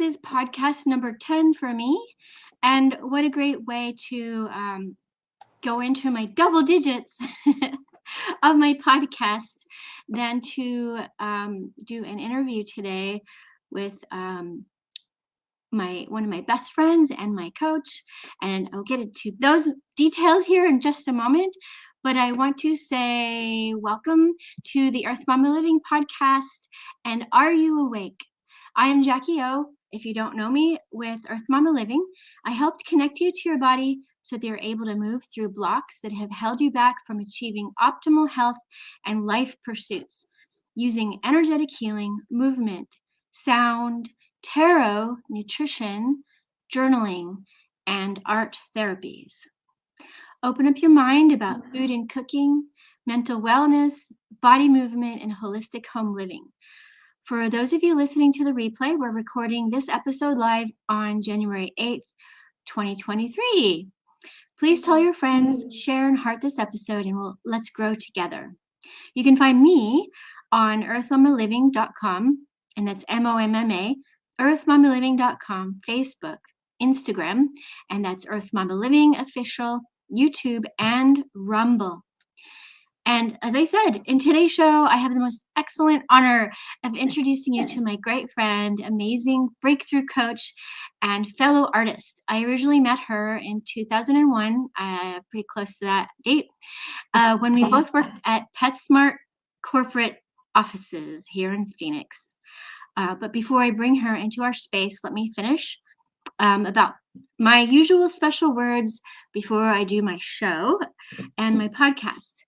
is podcast number 10 for me. And what a great way to go into my double digits of my podcast than to do an interview today with one of my best friends and my coach. And I'll get into those details here in just a moment. But I want to say welcome to the Earth Momma Living podcast. And are you awake? I am Jackie O. If you don't know me, with Earth Momma Living, I helped connect you to your body so that you're able to move through blocks that have held you back from achieving optimal health and life pursuits using energetic healing, movement, sound, tarot, nutrition, journaling, and art therapies. Open up your mind about food and cooking, mental wellness, body movement, and holistic home living. For those of you listening to the replay, we're recording this episode live on January 8th, 2023. Please tell your friends, share and heart this episode, and let's grow together. You can find me on earthmommaliving.com, and that's MOMMA, earthmommaliving.com, Facebook, Instagram, and that's Earth Momma Living Official, YouTube, and Rumble. And as I said, in today's show, I have the most excellent honor of introducing you to my great friend, amazing breakthrough coach, and fellow artist. I originally met her in 2001, pretty close to that date, when we both worked at PetSmart corporate offices here in Phoenix. But before I bring her into our space, let me finish about my usual special words before I do my show and my podcast.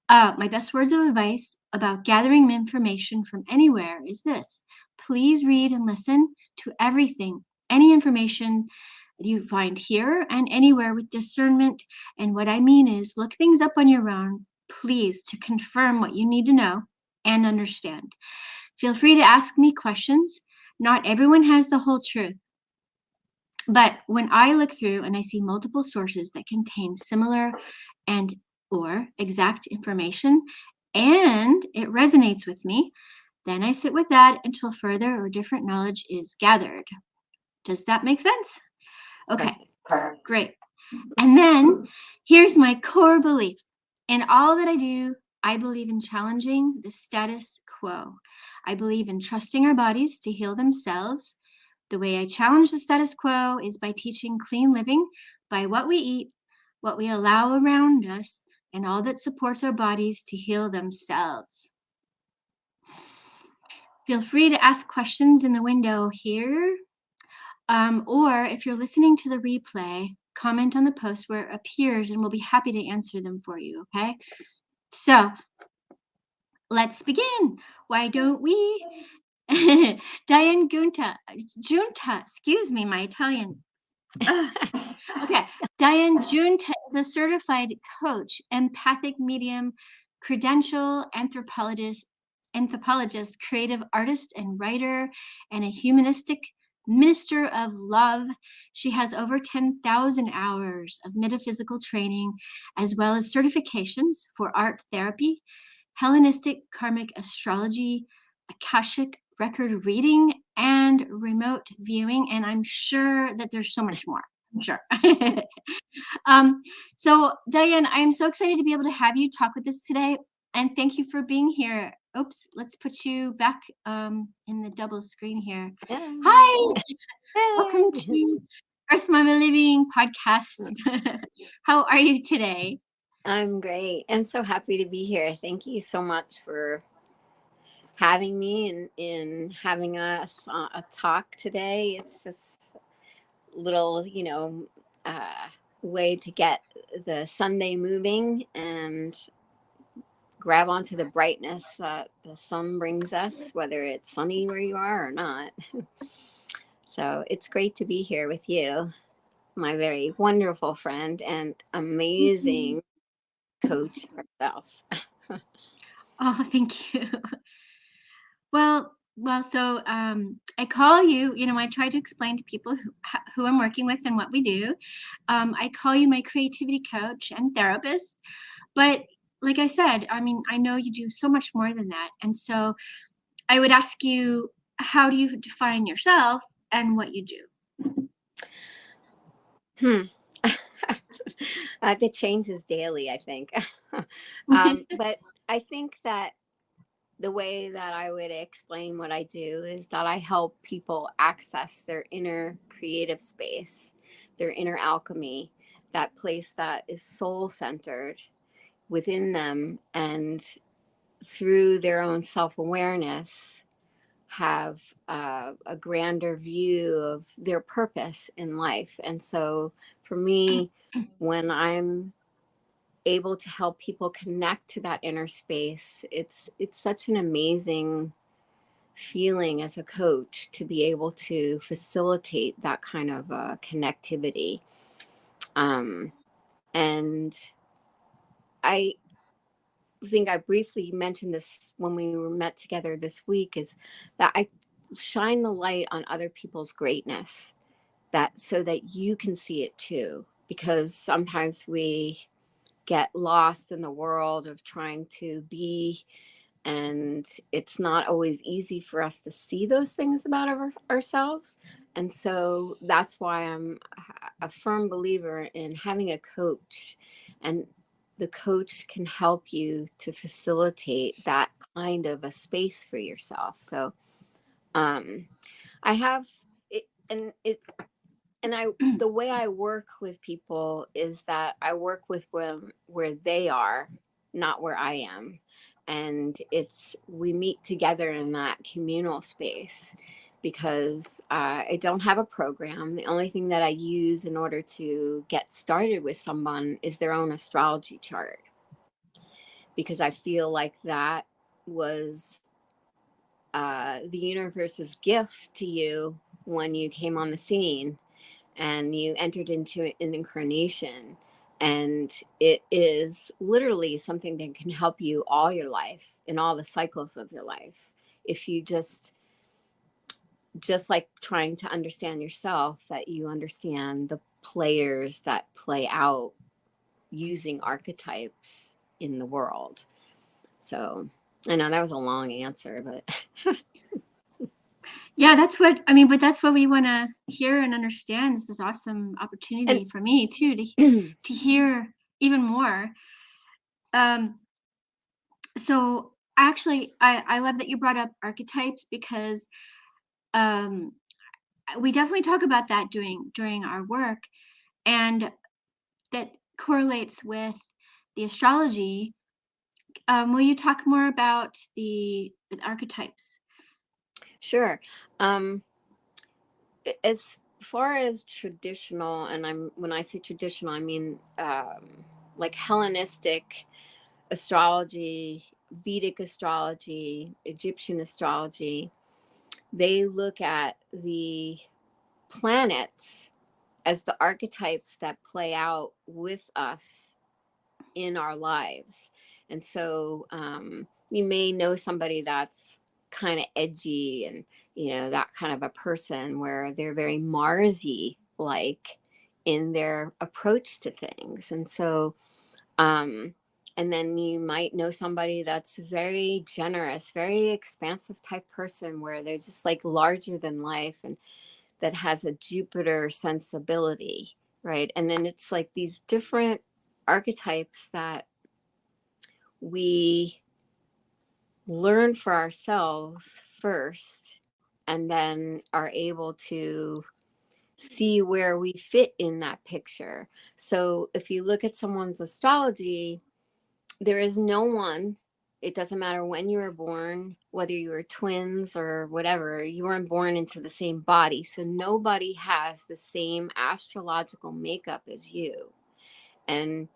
My best words of advice about gathering information from anywhere is this: please read and listen to everything, any information you find here and anywhere with discernment. And what I mean is look things up on your own, please, to confirm what you need to know and understand. Feel free to ask me questions. Not everyone has the whole truth. But when I look through and I see multiple sources that contain similar and or exact information, and it resonates with me, then I sit with that until further or different knowledge is gathered. Does that make sense? Okay, great. And then here's my core belief. In all that I do, I believe in challenging the status quo. I believe in trusting our bodies to heal themselves. The way I challenge the status quo is by teaching clean living by what we eat, what we allow around us, and all that supports our bodies to heal themselves. Feel free to ask questions in the window here, or if you're listening to the replay, comment on the post where it appears and we'll be happy to answer them for you, okay? So let's begin. Why don't we? Diane Giunta, excuse me, my Italian. Okay, Diane Giunta is a certified coach, empathic medium, credential anthropologist, creative artist and writer, and a humanistic minister of love. She has over 10,000 hours of metaphysical training, as well as certifications for art therapy, Hellenistic Karmic Astrology, Akashic record reading, and remote viewing. And I'm sure that there's so much more. I'm sure. So Diane, I'm so excited to be able to have you talk with us today. And thank you for being here. Oops, let's put you back in the double screen here. Yeah. Hi, welcome to Earth Momma Living podcast. How are you today? I'm great. I'm so happy to be here. Thank you so much for having me and in having us a talk today. It's just a little, way to get the Sunday moving and grab onto the brightness that the sun brings us, whether it's sunny where you are or not. So it's great to be here with you, my very wonderful friend and amazing coach herself. Oh, thank you. Well, so I call you, I try to explain to people who I'm working with and what we do. I call you my creativity coach and therapist. But like I said, I know you do so much more than that. And so I would ask you, how do you define yourself and what you do? That changes daily, I think. But I think that the way that I would explain what I do is that I help people access their inner creative space, their inner alchemy, that place that is soul centered within them, and through their own self-awareness have a grander view of their purpose in life. And so for me, when I'm able to help people connect to that inner space, it's such an amazing feeling as a coach to be able to facilitate that kind of connectivity. And I think I briefly mentioned this when we were met together this week, is that I shine the light on other people's greatness, that so that you can see it too, because sometimes we get lost in the world of trying to be, and it's not always easy for us to see those things about ourselves. And so that's why I'm a firm believer in having a coach, and the coach can help you to facilitate that kind of a space for yourself. So I have it, and I, the way I work with people is that I work with where they are, not where I am. And we meet together in that communal space, because I don't have a program. The only thing that I use in order to get started with someone is their own astrology chart, because I feel like that was the universe's gift to you when you came on the scene and you entered into an incarnation. And it is literally something that can help you all your life, in all the cycles of your life. If you just like trying to understand yourself, that you understand the players that play out using archetypes in the world. So I know that was a long answer, but Yeah, that's what I mean, but that's what we want to hear and understand. This is awesome opportunity and for me too to hear even more. Um, so actually, I love that you brought up archetypes, because um, we definitely talk about that during our work, and that correlates with the astrology. Will you talk more about the archetypes? sure. As far as traditional, and when I say traditional, I mean like Hellenistic astrology, Vedic astrology, Egyptian astrology, they look at the planets as the archetypes that play out with us in our lives. And so you may know somebody that's kind of edgy, and that kind of a person where they're very Marsy like in their approach to things. And so and then you might know somebody that's very generous, very expansive type person, where they're just like larger than life, and that has a Jupiter sensibility, right? And then it's like these different archetypes that we learn for ourselves first, and then are able to see where we fit in that picture. So if you look at someone's astrology, there is no one, it doesn't matter when you were born, whether you were twins or whatever, you weren't born into the same body. So nobody has the same astrological makeup as you. And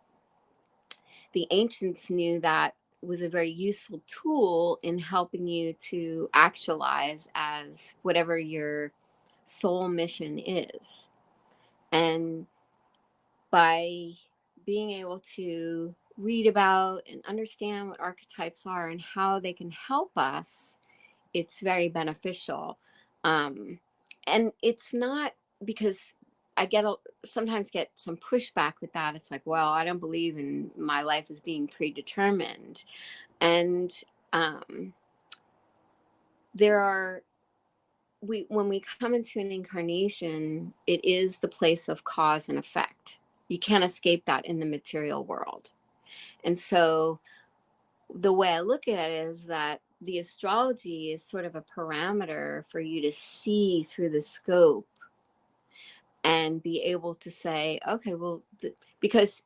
the ancients knew that was a very useful tool in helping you to actualize as whatever your soul mission is. And by being able to read about and understand what archetypes are and how they can help us, it's very beneficial. And it's not, because I sometimes get some pushback with that. It's like, well, I don't believe in my life as being predetermined. And there are when we come into an incarnation, it is the place of cause and effect. You can't escape that in the material world. And so the way I look at it is that the astrology is sort of a parameter for you to see through the scope and be able to say, okay, well, because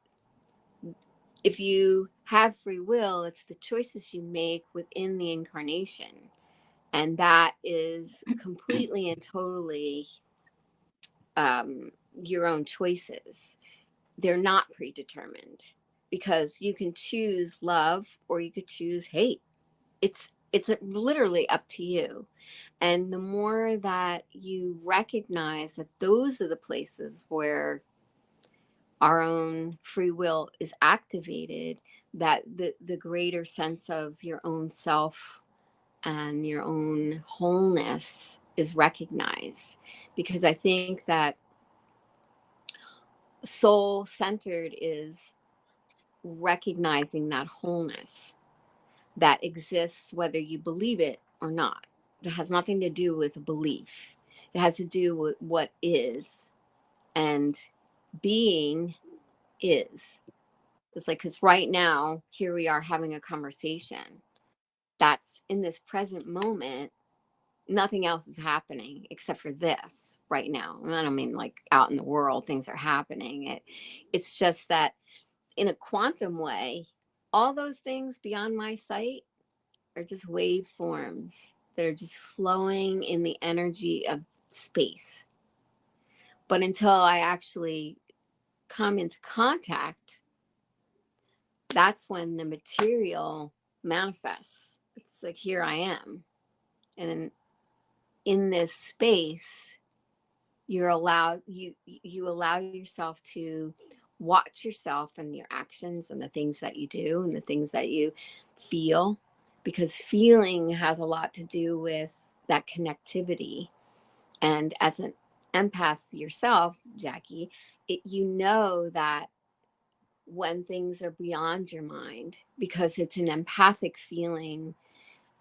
if you have free will, it's the choices you make within the incarnation. And that is completely and totally your own choices. They're not predetermined, because you can choose love or you could choose hate. It's literally up to you. And the more that you recognize that those are the places where our own free will is activated, that the greater sense of your own self and your own wholeness is recognized. Because I think that soul centered is recognizing that wholeness that exists whether you believe it or not. It has nothing to do with belief. It has to do with what is, and being is. It's like, because right now, here we are having a conversation that's in this present moment. Nothing else is happening except for this right now. And I don't mean like out in the world, things are happening. It's just that in a quantum way, all those things beyond my sight are just waveforms that are just flowing in the energy of space. But until I actually come into contact, that's when the material manifests. It's like, here I am. And in this space, you allow yourself to watch yourself and your actions and the things that you do and the things that you feel, because feeling has a lot to do with that connectivity. And as an empath yourself, Jackie, you know that when things are beyond your mind, because it's an empathic feeling,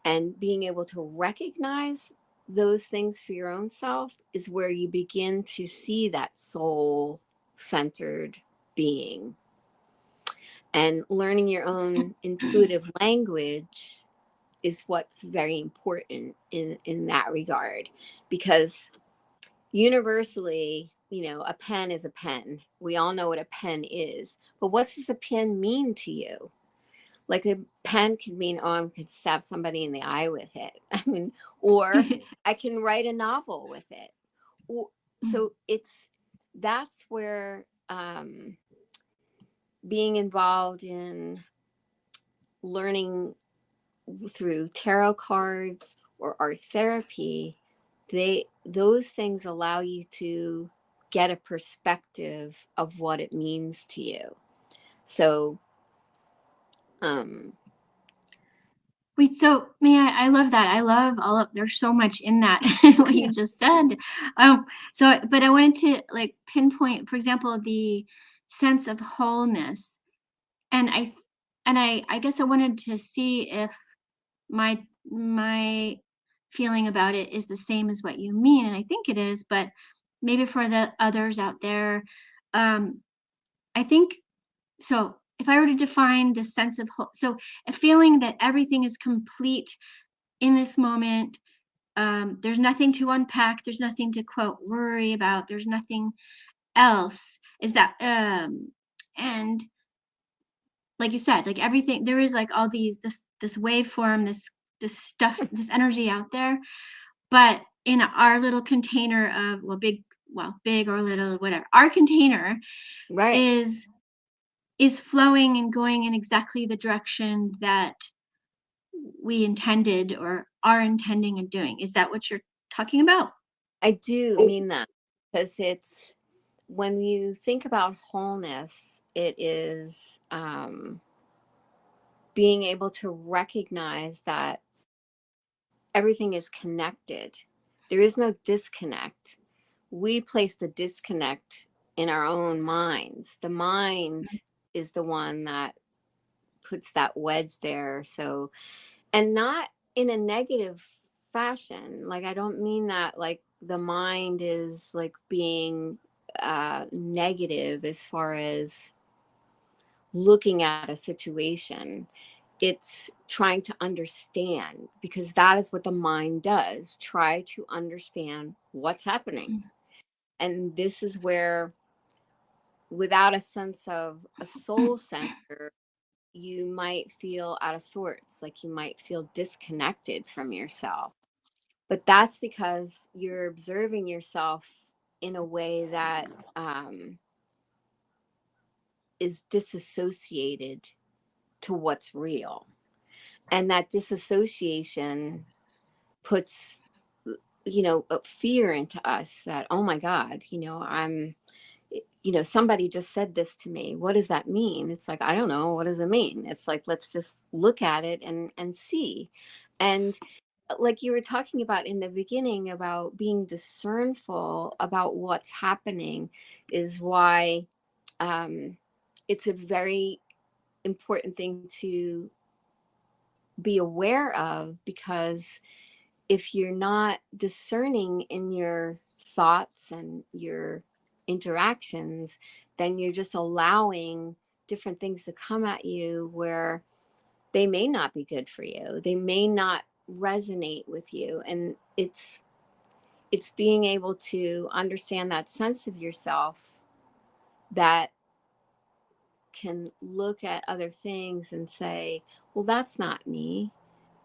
and being able to recognize those things for your own self is where you begin to see that soul centered being. And learning your own intuitive language is what's very important in that regard, because universally, a pen is a pen. We all know what a pen is, but what does a pen mean to you? Like, a pen could mean, oh, I could stab somebody in the eye with it. I mean, or I can write a novel with it. So that's where being involved in learning through tarot cards or art therapy, those things allow you to get a perspective of what it means to you. So Wait, so I love that. I love there's so much in that what yeah. you just said. But I wanted to like pinpoint, for example, the sense of wholeness. And I guess I wanted to see if my feeling about it is the same as what you mean. And I think it is, but maybe for the others out there, um, I think so. If I were to define the sense of so a feeling that everything is complete in this moment, there's nothing to unpack, there's nothing to quote worry about, there's nothing else. Is that and like you said, like everything there is like all this waveform, this stuff, this energy out there, but in our little container of big or little, whatever, our container Right. is flowing and going in exactly the direction that we intended or are intending and doing. Is that what you're talking about? I do mean that, because it's, when you think about wholeness, it is being able to recognize that everything is connected. There is no disconnect. We place the disconnect in our own minds. The mind is the one that puts that wedge there. So, and not in a negative fashion. Like, I don't mean that like the mind is like being negative as far as looking at a situation. It's trying to understand, because that is what the mind does, try to understand what's happening. And this is where, without a sense of a soul center, you might feel out of sorts, like you might feel disconnected from yourself. But that's because you're observing yourself in a way that is disassociated to what's real. And that disassociation puts, fear into us that, oh my God, somebody just said this to me. What does that mean? It's like, I don't know. What does it mean? It's like, let's just look at it and see. And like you were talking about in the beginning about being discernful about what's happening, is why it's a very important thing to be aware of, because if you're not discerning in your thoughts and your interactions, then you're just allowing different things to come at you where they may not be good for you. They may not resonate with you. And it's being able to understand that sense of yourself that can look at other things and say, well, that's not me.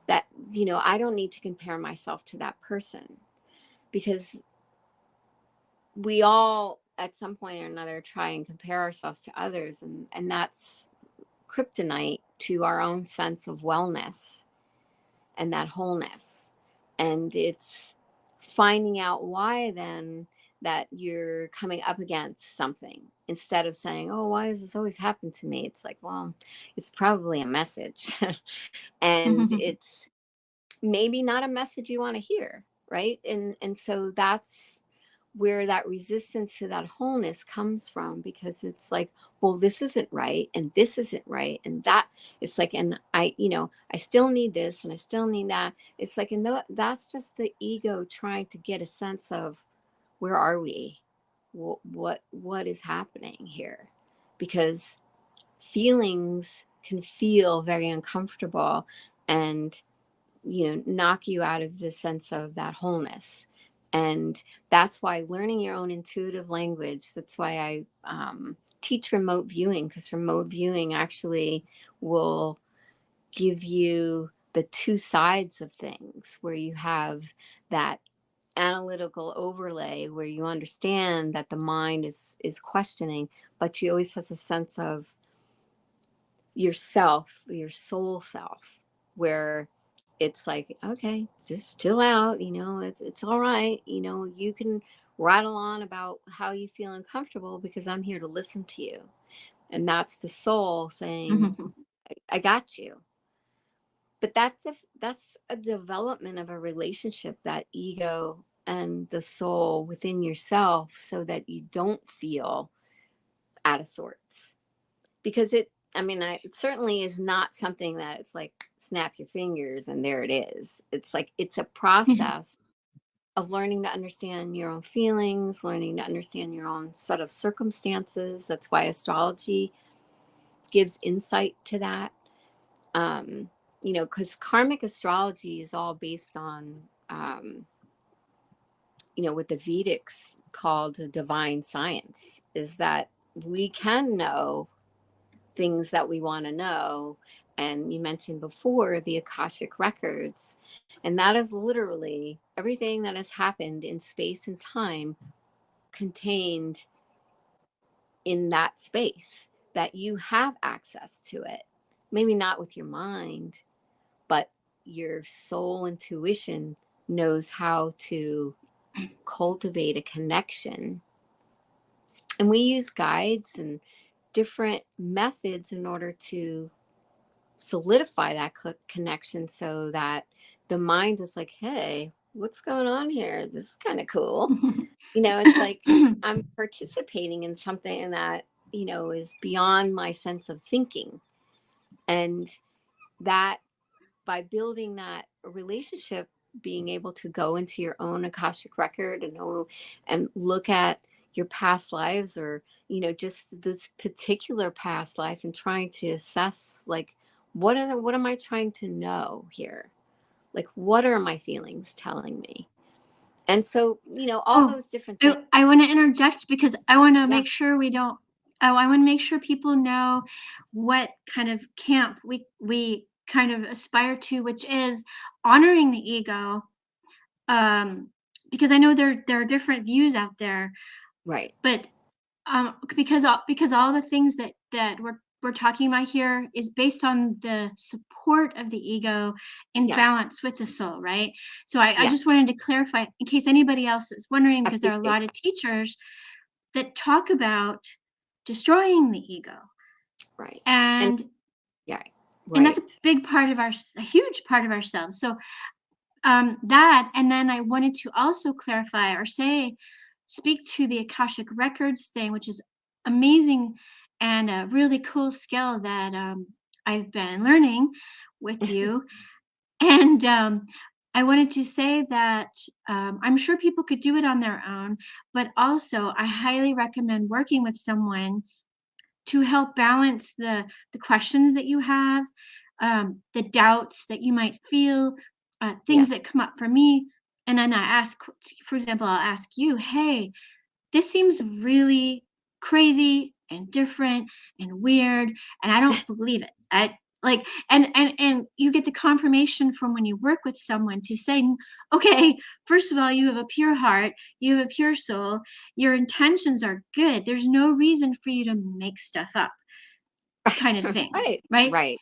That, I don't need to compare myself to that person, because we all at some point or another try and compare ourselves to others, and that's kryptonite to our own sense of wellness and that wholeness. And it's finding out why then that you're coming up against something, instead of saying, oh, why does this always happen to me? It's like, well, it's probably a message. And it's maybe not a message you want to hear, right? And so that's where that resistance to that wholeness comes from, because it's like, well, this isn't right and this isn't right, and that, it's like, and I still need this and I still need that. It's like, and that's just the ego trying to get a sense of, where are we? What is happening here? Because feelings can feel very uncomfortable and knock you out of the sense of that wholeness. And that's why learning your own intuitive language, that's why I teach remote viewing, because remote viewing actually will give you the two sides of things, where you have that analytical overlay where you understand that the mind is questioning, but you always has a sense of yourself, your soul self, where it's like, okay, just chill out, it's all right, you can rattle on about how you feel uncomfortable, because I'm here to listen to you. And that's the soul saying, I got you. But that's a development of a relationship, that ego and the soul within yourself, so that you don't feel out of sorts. Because it certainly is not something that it's like, snap your fingers and there it is. It's like, it's a process of learning to understand your own feelings, learning to understand your own set of circumstances. That's why astrology gives insight to that. Because karmic astrology is all based on, what the Vedics called a divine science, is that we can know things that we want to know. And you mentioned before the Akashic records, and that is literally everything that has happened in space and time contained in that space, that you have access to it. Maybe not with your mind, but your soul intuition knows how to cultivate a connection. And we use guides and different methods in order to solidify that connection, so that the mind is like, hey, what's going on here? This is kind of cool. It's like I'm participating in something that, is beyond my sense of thinking. And that, by building that relationship being able to go into your own Akashic record and look at your past lives, or, just this particular past life, and trying to assess, like, what am I trying to know here? Like, what are my feelings telling me? And so, all Oh, those different things. I want to interject because I want to Yeah, make sure we don't. Oh, I want to make sure people know what kind of camp we kind of aspire to, which is honoring the ego. Because I know there are different views out there, right. but because all the things that we're talking about here is based on the support of the ego in Yes. balance with the soul, right? So I Yeah. just wanted to clarify in case anybody else is wondering, I because there are a appreciate lot of teachers that talk about destroying the ego, that. Right. And and yeah, that's a right. big part of a huge part of ourselves. So that, and then I wanted to also clarify or speak to the Akashic Records thing, which is amazing and a really cool skill that I've been learning with you. And I wanted to say that I'm sure people could do it on their own, but also I highly recommend working with someone to help balance the questions that you have, the doubts that you might feel, Yeah. things that come up for me. And then I ask, for example, I'll ask you, hey, this seems really crazy and different and weird, and I don't believe it. I like and you get the confirmation from when you work with someone to say, okay, first of all, you have a pure heart, you have a pure soul, your intentions are good. There's no reason for you to make stuff up, kind of thing, Right. right? Right.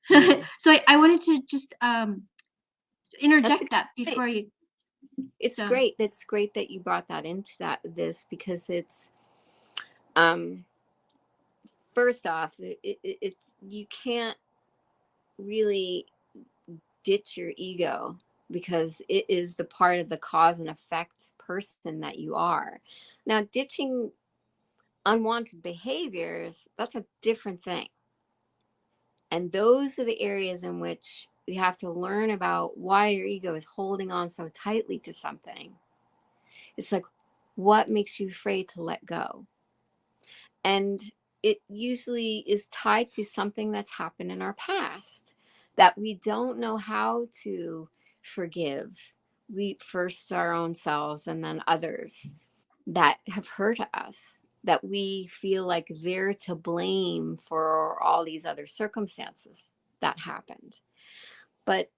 Hmm. So I wanted to just That's a interject good that point. before you. It's So great. It's great that you brought that into this, because it's, um, first off, it's, you can't really ditch your ego, because it is the part of the cause and effect person that you are. Now, ditching unwanted behaviors, that's a different thing. And those are the areas in which you have to learn about why your ego is holding on so tightly to something. It's like, what makes you afraid to let go? And it usually is tied to something that's happened in our past that we don't know how to forgive. We first our own selves and then others that have hurt us, that we feel like they're to blame for all these other circumstances that happened. But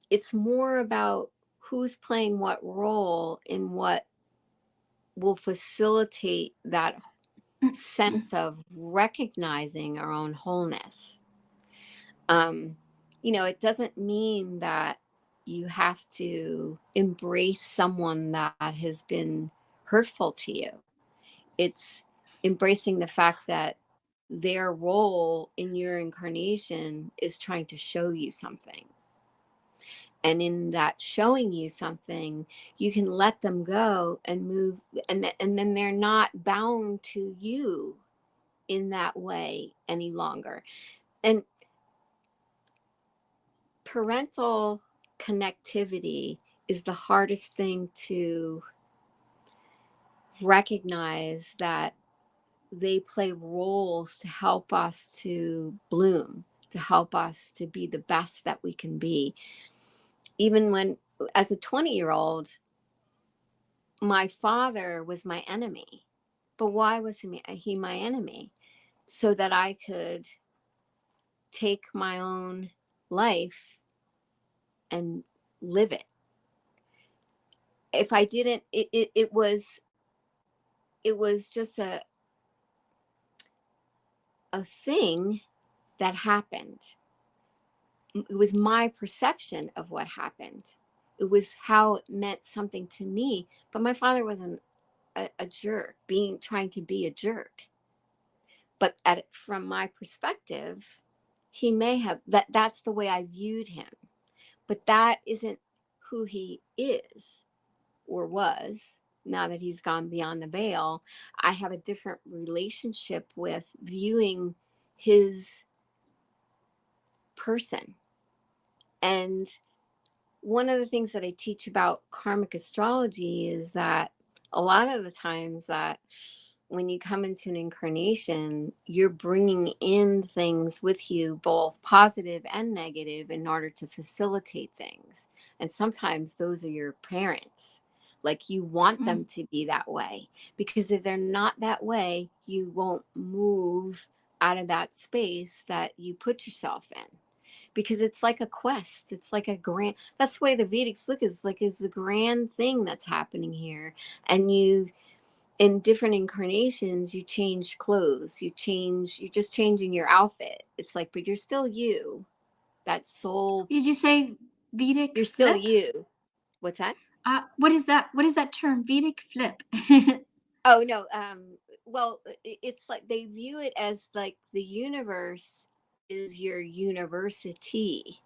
it's more about who's playing what role in what will facilitate that sense of recognizing our own wholeness. Um, it doesn't mean that you have to embrace someone that has been hurtful to you. It's embracing the fact that their role in your incarnation is trying to show you something. And in that showing you something, you can let them go and move, and then they're not bound to you in that way any longer. And parental connectivity is the hardest thing to recognize, that they play roles to help us to bloom, to help us to be the best that we can be. Even when, as a 20-year-old, my father was my enemy. But why was he my enemy? So that I could take my own life and live it. If I didn't, it was just a thing that happened. It was my perception of what happened. It was how it meant something to me. But my father wasn't a jerk, trying to be a jerk. But from my perspective, he may have, that's the way I viewed him. But that isn't who he is or was. Now that he's gone beyond the veil, I have a different relationship with viewing his person. And one of the things that I teach about karmic astrology is that a lot of the times that when you come into an incarnation, you're bringing in things with you, both positive and negative, in order to facilitate things. And sometimes those are your parents. Like, you want them to be that way, because if they're not that way, you won't move out of that space that you put yourself in, because it's like a quest. It's like a grand, that's the way the Vedics look, is like, it's a grand thing that's happening here. And you, in different incarnations, you change clothes, you're just changing your outfit. It's like, but you're still you, that soul. Did you say Vedic You're still flip? you. What's that? What is that? What is that term? Vedic flip. Oh no. Well, it's like they view it as like the universe is your university.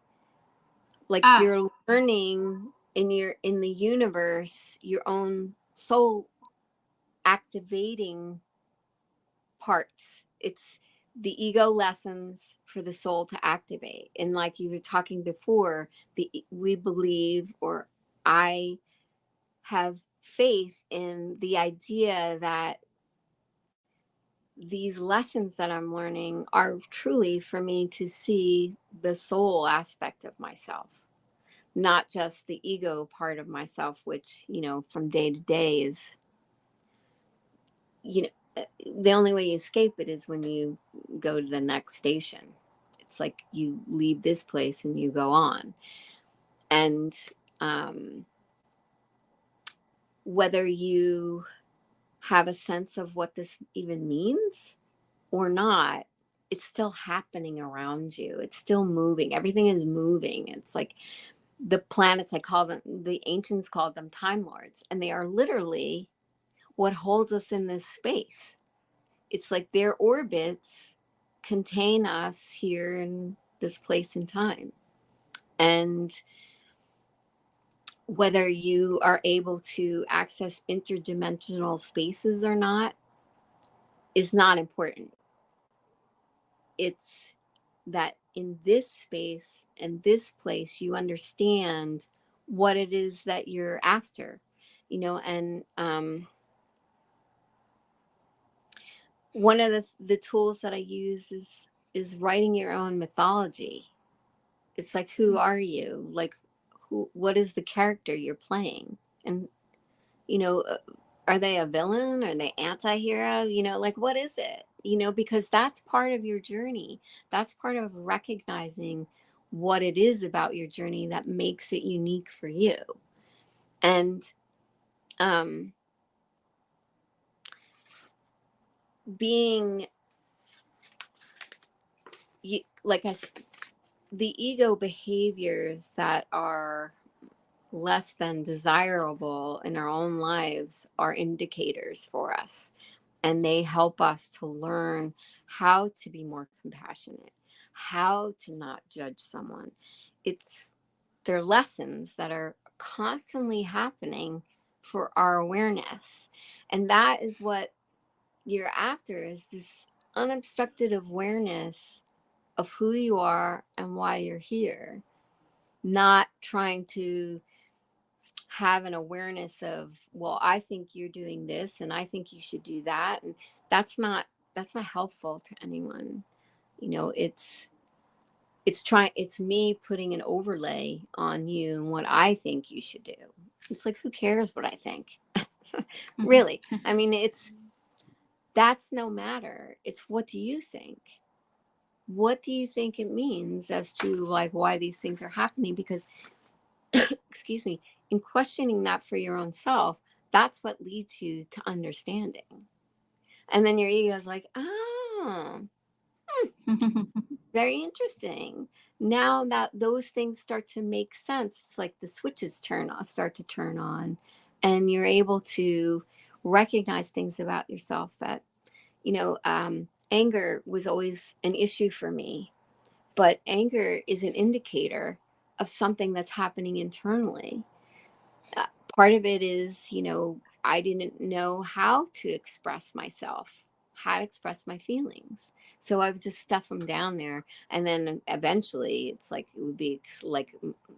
Like, you're learning in the universe, your own soul activating parts. It's the ego lessons for the soul to activate. And like you were talking before, we believe, or I have faith in the idea that these lessons that I'm learning are truly for me to see the soul aspect of myself, not just the ego part of myself, which, from day to day is, the only way you escape it is when you go to the next station. It's like you leave this place and you go on. And whether you have a sense of what this even means or not, it's still happening around you. It's still moving. Everything is moving. It's like the planets, the ancients called them time lords, and they are literally what holds us in this space. It's like their orbits contain us here in this place and time. And whether you are able to access interdimensional spaces or not is not important. It's that in this space and this place, you understand what it is that you're after, and one of the tools that I use is writing your own mythology. It's like, who are you? Like, what is the character you're playing? And, are they a villain? Are they anti-hero? Like, what is it? Because that's part of your journey. That's part of recognizing what it is about your journey that makes it unique for you. And being like the ego behaviors that are less than desirable in our own lives are indicators for us, and they help us to learn how to be more compassionate, how to not judge someone. They're lessons that are constantly happening for our awareness, and that is what you're after, is this unobstructed awareness of who you are and why you're here, not trying to have an awareness of, well, I think you're doing this and I think you should do that. And that's not helpful to anyone. It's me putting an overlay on you and what I think you should do. It's like, who cares what I think? Really? I mean, that's no matter. It's, what do you think? What do you think it means as to like why these things are happening? Because excuse me, in questioning that for your own self, that's what leads you to understanding. And then your ego is like, very interesting. Now that those things start to make sense, it's like the switches start to turn on, and you're able to recognize things about yourself that, anger was always an issue for me, but anger is an indicator of something that's happening internally. Part of it is, I didn't know how to express myself, how to express my feelings. So I would just stuff them down there. And then eventually it's like, it would be like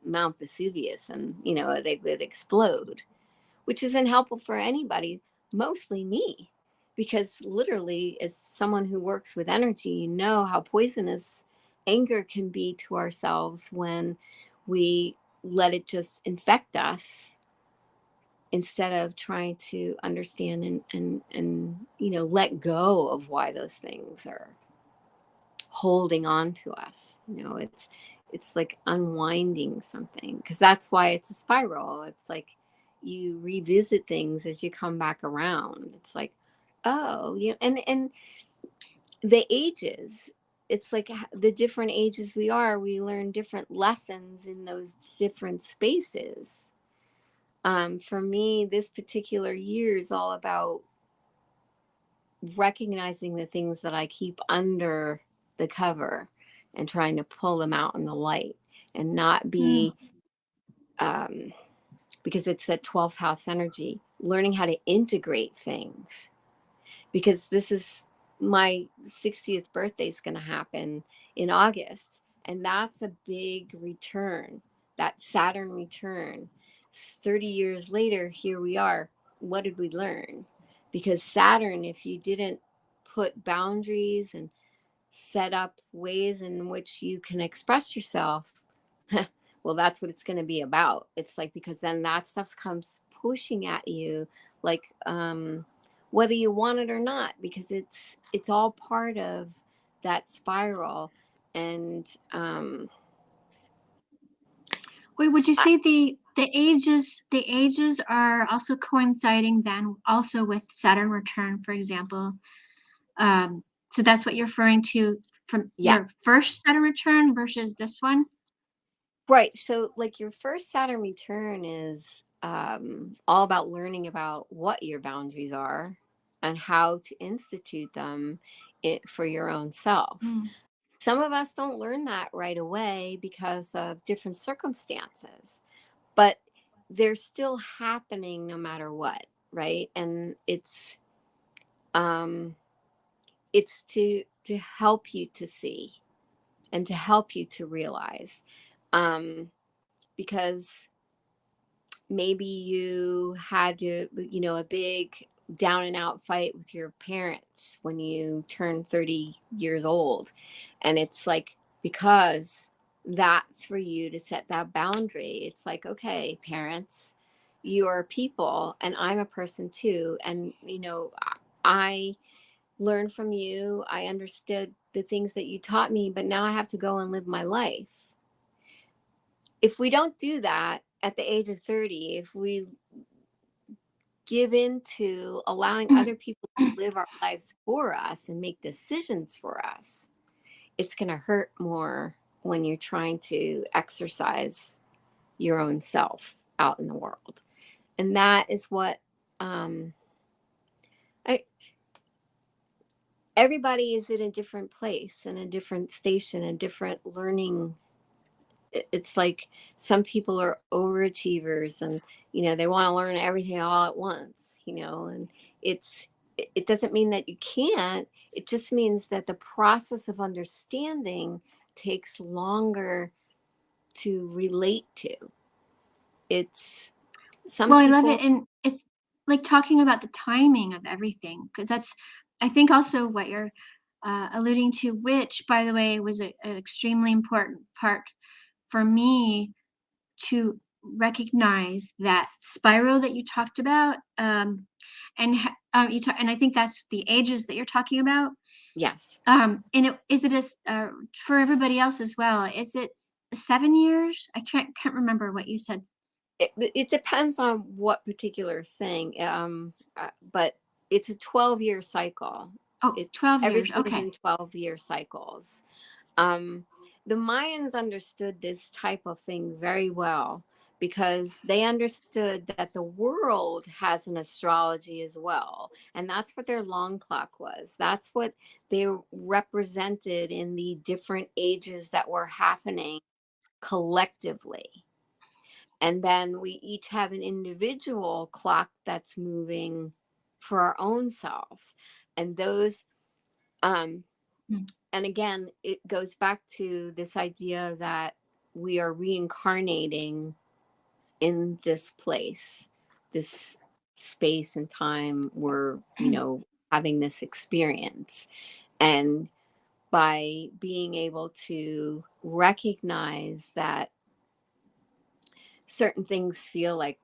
Mount Vesuvius, and, you know, it would explode, which isn't helpful for anybody, mostly me. Because literally, as someone who works with energy, you know how poisonous anger can be to ourselves when we let it just infect us instead of trying to understand and you know, let go of why those things are holding on to us. You know, it's like unwinding something, because that's why it's a spiral. It's like you revisit things as you come back around. It's like, oh, you know, and the ages, it's like the different ages we are, we learn different lessons in those different spaces. For me, this particular year is all about recognizing the things that I keep under the cover and trying to pull them out in the light, and not be, um, because it's that 12th house energy, learning how to integrate things. Because this is my 60th birthday is going to happen in August. And that's a big return, that Saturn return. 30 years later, here we are. What did we learn? Because Saturn, if you didn't put boundaries and set up ways in which you can express yourself, well, that's what it's going to be about. It's like, because then that stuff comes pushing at you, like, whether you want it or not, because it's all part of that spiral. And Wait, would you say the ages are also coinciding then also with Saturn return, for example? So that's what you're referring to from yeah, your first Saturn return versus this one? right. So like your first Saturn return is all about learning about what your boundaries are and how to institute them for your own self. Mm. Some of us don't learn that right away because of different circumstances, but they're still happening no matter what, right? And um it's to help you to see and to help you to realize, um because maybe you had to, you know, a big down and out fight with your parents when you turn 30 years old, and it's like, because that's for you to set that boundary. It's like, okay, parents, you're people and I'm a person too, and you know, I learned from you, I understood the things that you taught me, but now I have to go and live my life. If we don't do that at the age of 30, if we give in to allowing other people to live our lives for us and make decisions for us, it's going to hurt more when you're trying to exercise your own self out in the world. And that is what, I, everybody is in a different place and a different station, a different learning. It's like some people are overachievers, and you know, they want to learn everything all at once, you know, and it's it doesn't mean that you can't. It just means that the process of understanding takes longer to relate to. It's some Well, I love it, people. and it's like talking about the timing of everything, because that's, I think, also what you're alluding to, which, by the way, was an extremely important part for me to recognize that spiral that you talked about, and I think that's the ages that you're talking about. Yes, And is it for everybody else as well? Is it 7 years? I can't remember what you said. it depends on what particular thing, but it's a 12-year cycle. Oh, It 12 years. Everything is Okay. in 12-year cycles. Um, the Mayans understood this type of thing very well, because they understood that the world has an astrology as well. And that's what their long clock was. That's what they represented in the different ages that were happening collectively. And then we each have an individual clock that's moving for our own selves. And those, Mm. and again, it goes back to this idea that we are reincarnating in this place, this space and time. We're, having this experience. And by being able to recognize that certain things feel like,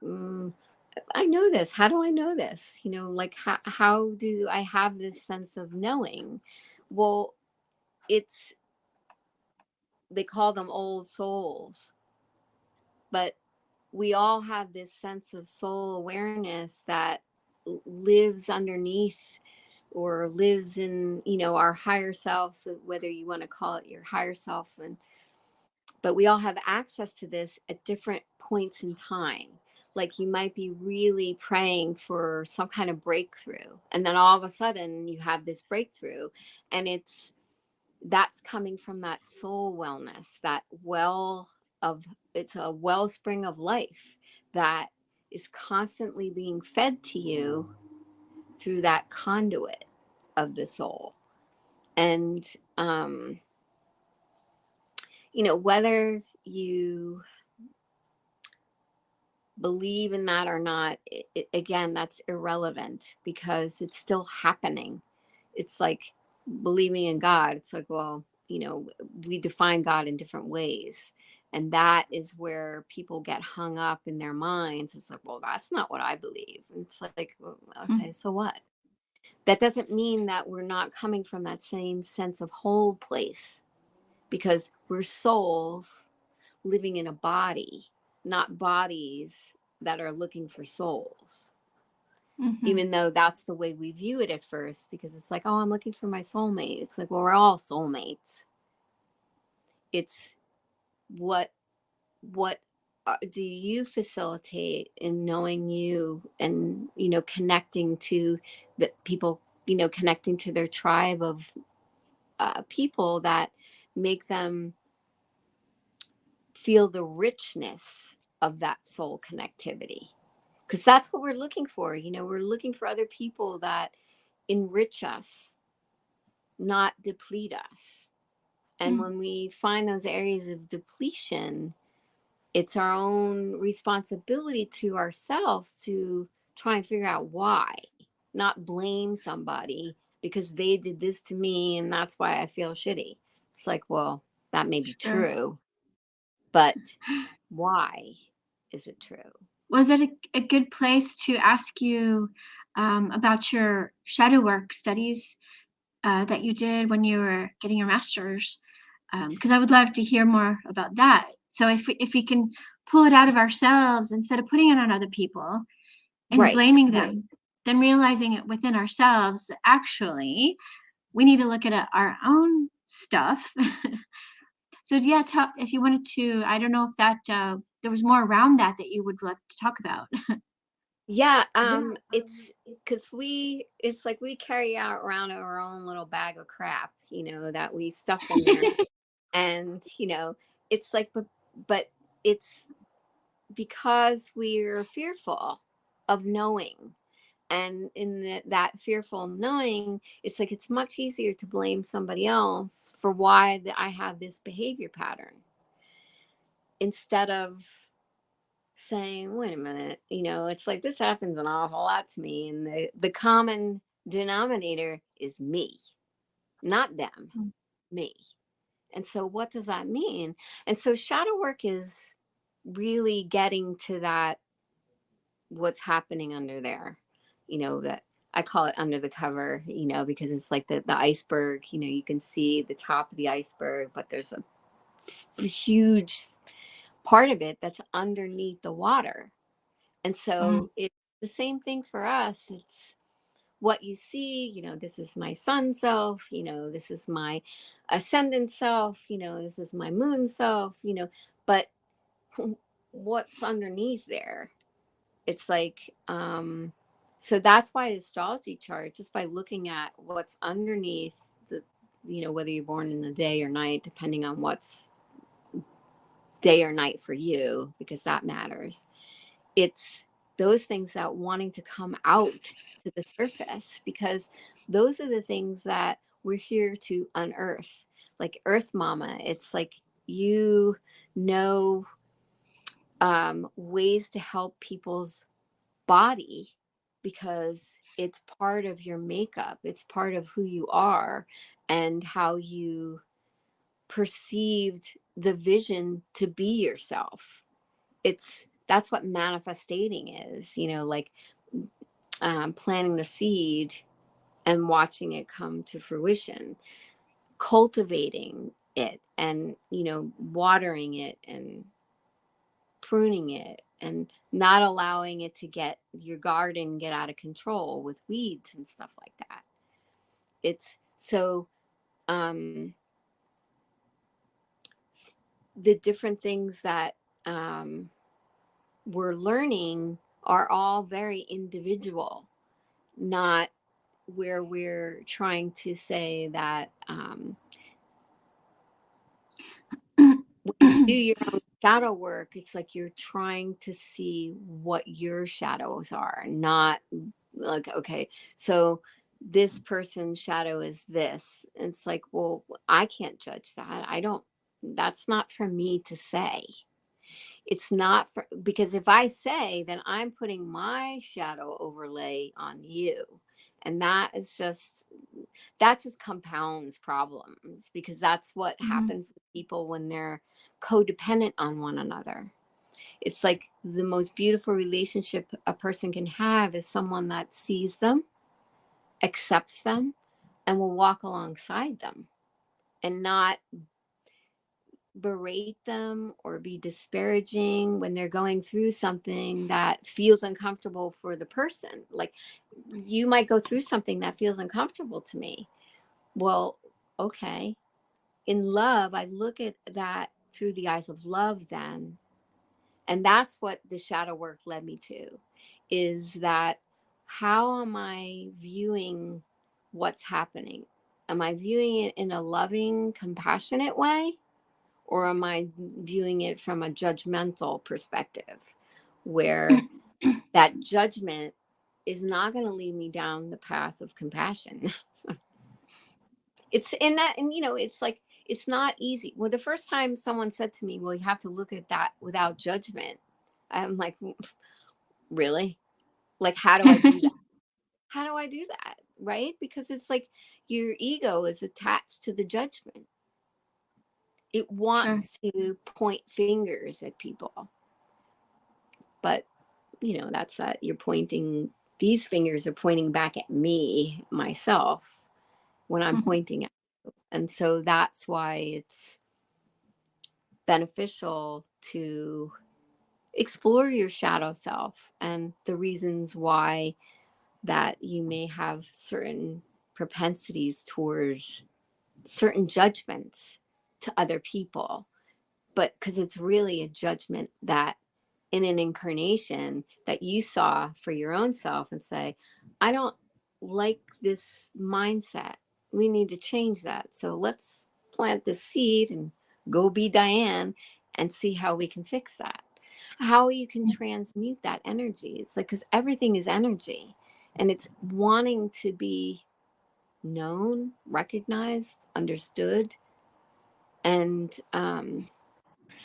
I know this. How do I know this? Like, how do I have this sense of knowing? Well, they call them old souls, but we all have this sense of soul awareness that lives underneath or lives in, our higher self. So whether you want to call it your higher self, but we all have access to this at different points in time. Like, you might be really praying for some kind of breakthrough, and then all of a sudden you have this breakthrough, and that's coming from that soul wellness, it's a wellspring of life that is constantly being fed to you through that conduit of the soul. And whether you believe in that or not, again, that's irrelevant, because it's still happening. It's like believing in God. It's like, well, we define God in different ways. And that is where people get hung up in their minds. It's like, well, that's not what I believe. And it's like, well, okay, so what? That doesn't mean that we're not coming from that same sense of whole place, because we're souls living in a body, not bodies that are looking for souls. Mm-hmm. Even though that's the way we view it at first, because it's like, oh, I'm looking for my soulmate. It's like, well, we're all soulmates. It's what do you facilitate in knowing you, and connecting to the people, connecting to their tribe of people that make them feel the richness of that soul connectivity, because that's what we're looking for. We're looking for other people that enrich us, not deplete us. And when we find those areas of depletion, it's our own responsibility to ourselves to try and figure out why, not blame somebody because they did this to me and that's why I feel shitty. It's like, well, that may be true, but why is it true? Was it a good place to ask you about your shadow work studies that you did when you were getting your master's? Because I would love to hear more about that. So if we can pull it out of ourselves instead of putting it on other people and Right. blaming them, then realizing it within ourselves that actually we need to look at our own stuff. So yeah, if you wanted to, I don't know if that there was more around that you would like to talk about. Yeah, it's because it's like we carry out around our own little bag of crap, that we stuff in there. And, it's like, but it's because we're fearful of knowing. And in that fearful knowing, it's like, it's much easier to blame somebody else for why I have this behavior pattern, instead of saying, wait a minute, it's like, this happens an awful lot to me. And the common denominator is me, not them, me. And so what does that mean? And so shadow work is really getting to that, what's happening under there, that I call it under the cover, because it's like the iceberg, you can see the top of the iceberg, but there's a huge part of it that's underneath the water. And so it's the same thing for us. It's what you see, this is my sun self, this is my ascendant self, this is my moon self, but what's underneath there? It's like, so that's why the astrology chart, just by looking at what's underneath the, whether you're born in the day or night, depending on what's day or night for you, because that matters. It's those things that wanting to come out to the surface, because Those are the things that we're here to unearth. Like Earth Mama, it's like you know ways to help people's body because it's part of your makeup, it's part of who you are and how you perceived the vision to be yourself. That's what manifesting is, you know, like planting the seed and watching it come to fruition, cultivating it and, you know, watering it and pruning it and not allowing it to get your garden get out of control with weeds and stuff like that. It's so the different things that we're learning are all very individual, not where we're trying to say that when you do your own shadow work, it's like you're trying to see what your shadows are, not like, okay, so this person's shadow is this. It's like, well, I can't judge that. I don't, that's not for me to say. It's not for, because if I say, then I'm putting my shadow overlay on you. And that just compounds problems because that's what happens with people when they're codependent on one another. It's like the most beautiful relationship a person can have is someone that sees them, accepts them, and will walk alongside them and not berate them or be disparaging when they're going through something that feels uncomfortable for the person. Like you might go through something that feels uncomfortable to me. Well, okay. In love, I look at that through the eyes of love then. And that's what the shadow work led me to, is that how am I viewing what's happening? Am I viewing it in a loving, compassionate way? Or am I viewing it from a judgmental perspective where that judgment is not going to lead me down the path of compassion? It's in that, and you know, it's like, it's not easy. Well, the first time someone said to me, well, you have to look at that without judgment. I'm like, really? Like, how do I do that? How do I do that? Right? Because it's like your ego is attached to the judgment. It Sure. wants to point fingers at people. But, you know, that's that you're pointing, these fingers are pointing back at me, myself, when I'm pointing at you. And so that's why it's beneficial to explore your shadow self and the reasons why that you may have certain propensities towards certain judgments to other people, but because it's really a judgment that in an incarnation that you saw for your own self and say, I don't like this mindset. We need to change that. So let's plant the seed and go be Diane and see how we can fix that. How you can transmute that energy. It's like, because everything is energy and it's wanting to be known, recognized, understood. And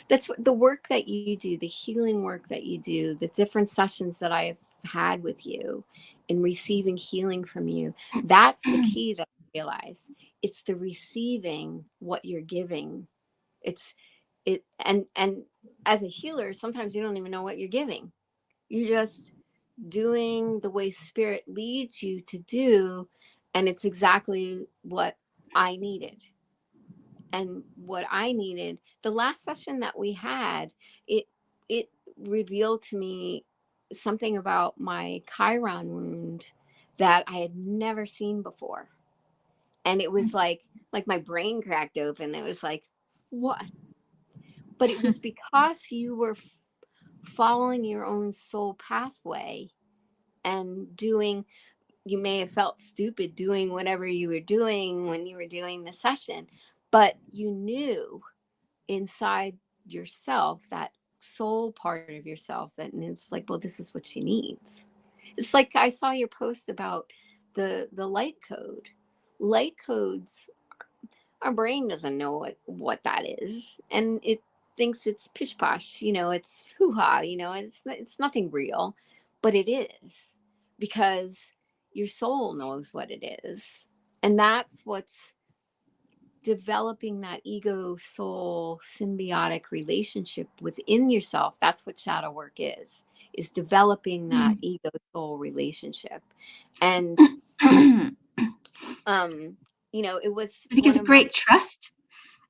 that's the work that you do, the healing work that you do, the different sessions that I've had with you in receiving healing from you. That's the key that I realize. It's the receiving what you're giving. It's it and as a healer, sometimes you don't even know what you're giving. You're just doing the way spirit leads you to do, and it's exactly what I needed. And what I needed, the last session that we had, it it revealed to me something about my Chiron wound that I had never seen before. And it was like my brain cracked open. It was like, what? But it was because you were following your own soul pathway and doing, you may have felt stupid doing whatever you were doing when you were doing the session, but you knew inside yourself, that soul part of yourself, that and it's like, well, this is what she needs. It's like I saw your post about the light code. Light codes, our brain doesn't know what that is, and it thinks it's pish posh, it's hoo-ha, it's nothing real, but it is, because your soul knows what it is. And that's what's developing, that ego soul symbiotic relationship within yourself. That's what shadow work is developing that ego soul relationship. And it was I think it's one a of my, great trust.